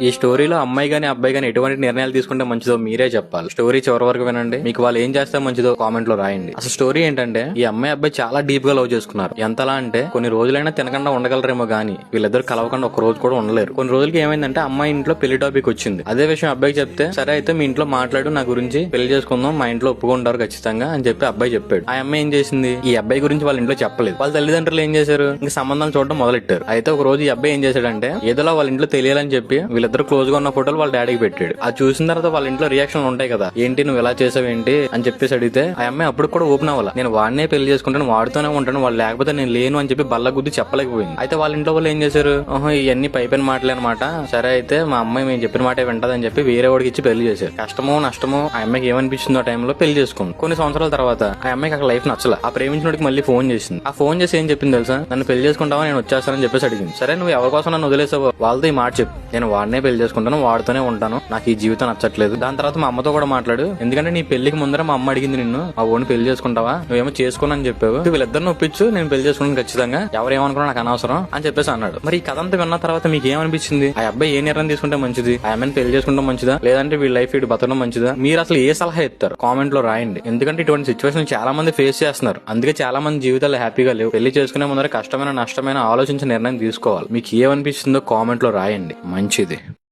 ఈ స్టోరీలో అమ్మాయి గానీ అబ్బాయి గానీ ఎటువంటి నిర్ణయాలు తీసుకుంటే మంచిదో మీరే చెప్పాలి. స్టోరీ చివరి వరకు వినండి. మీకు వాళ్ళు ఏం చేస్తే మంచిదో కామెంట్ లో రాయండి. అసలు స్టోరీ ఏంటంటే, ఈ అమ్మాయి అబ్బాయి చాలా డీప్ గా లవ్ చేసుకున్నారు. ఎంతలా అంటే కొన్ని రోజులైనా తినకుండా ఉండగలరేమో గానీ వీళ్ళిద్దరు కలవకుండా ఒక రోజు కూడా ఉండలేరు. కొన్ని రోజులకి ఏమైందంటే అమ్మాయి ఇంట్లో పెళ్లి టాపిక్ వచ్చింది. అదే విషయం అబ్బాయికి చెప్తే, సరే అయితే మీ ఇంట్లో మాట్లాడు, నా గురించి పెళ్లి చేసుకుందాం, మా ఇంట్లో ఒప్పుకుంటారు ఖచ్చితంగా అని చెప్పి అబ్బాయి చెప్పాడు. ఆ అమ్మాయి ఏం చేసింది, ఈ అబ్బాయి గురించి వాళ్ళ ఇంట్లో చెప్పలేదు. వాళ్ళ తల్లిదండ్రులు ఏం చేశారు, ఇంక సంబంధాలు చూడడం మొదలెట్టారు. అయితే ఒక రోజు ఈ అబ్బాయి ఏం చేశాడంటే, ఏదోలా వాళ్ళ ఇంట్లో తెలియాలని చెప్పి వీళ్ళిద్దరు క్లోజ్ గా ఉన్న ఫోటోలు వాళ్ళ డాడీకి పెట్టాడు. అది చూసిన తర్వాత వాళ్ళ ఇంట్లో రియాక్షన్ ఉంటాయి కదా, ఏంటి నువ్వు ఎలా చేసావేంటి అని చెప్పేసి అడిగితే ఆ అమ్మాయి అప్పుడు కూడా ఓపెన్ అవ్వాలి. నేను వాడినే పెళ్లి చేసుకుంటాను, వాడుతూనే ఉంటాను, వాళ్ళు లేకపోతే నేను లేను అని చెప్పి బల్ల గుద్ది చెప్పలేకపోయింది. అయితే వాళ్ళ ఇంట్లో వాళ్ళు ఏం చేశారు, ఓహో ఇవన్నీ పైపైన మాటలే అనమాట, సరే అయితే మా అమ్మాయి మేము చెప్పిన మాటే వింటదని చెప్పి వేరే వాడికి ఇచ్చి పెళ్లి చేశారు. కష్టమో నష్టమో ఆ అమ్మాయికి ఏమనిపించిందో ఆ టైంలో పెళ్లి చేసుకుంది. కొన్ని సంవత్సరాల తర్వాత ఆ అమ్మాయికి అక్కడ లైఫ్ నచ్చల. ఆ ప్రేమించినోడికి మళ్ళీ ఫోన్ చేసింది. ఆ ఫోన్ చేసి ఏం చెప్పింది తెలుసా, నన్ను పెళ్లి చేసుకుంటావా, నేను వచ్చేస్తానని చెప్పేసి అడిగింది. సరే నువ్వు ఎవరి కోసం నన్ను వదిలేసావు, వాళ్ళతో ఈ మాట చెప్పు, నేను వాడినే పెళ్లి చేసుకుంటాను, వాడుతూనే ఉంటాను, నాకు ఈ జీవితం నచ్చట్లేదు. దాని తర్వాత మా అమ్మతో కూడా మాట్లాడు, ఎందుకంటే నీ పెళ్లికి ముందర మా అమ్మ అడిగింది నిన్ను, మా ఓడిని పెళ్లి చేసుకుంటావా, నువ్వేమో చేసుకోనని చెప్పావు, వీళ్ళిద్దరిని ఒప్పించు, నేను పెళ్లి చేసుకున్నాను ఖచ్చితంగా, ఎవరేమనుకున్నా నాకు అనవసరం అని చెప్పేసి అన్నాడు. మరి ఈ కథ అంతా విన్న తర్వాత మీకు ఏమనిపించింది, ఆ అబ్బాయి ఏ నిర్ణయం తీసుకుంటే మంచిది, ఆ అమ్మాయిని పెళ్లి చేసుకుంటాం మంచిదా, లేదంటే వీళ్ళ లైఫ్ వీడు బతకడం మంచిదా, మీరు అసలు ఏ సలహా ఇస్తారు కామెంట్ లో రాయండి. ఎందుకంటే ఇటువంటి సిచ్యువేషన్ చాలా మంది ఫేస్ చేస్తున్నారు, అందుకే చాలా మంది జీవితాలు హ్యాపీగా లేవు. పెళ్లి చేసుకునే ముందర కష్టమైన నష్టమైన ఆలోచించి నిర్ణయం తీసుకోవాలి. మీకు ఏమనిపిస్తుందో కామెంట్ లో రాయండి. మంచిది.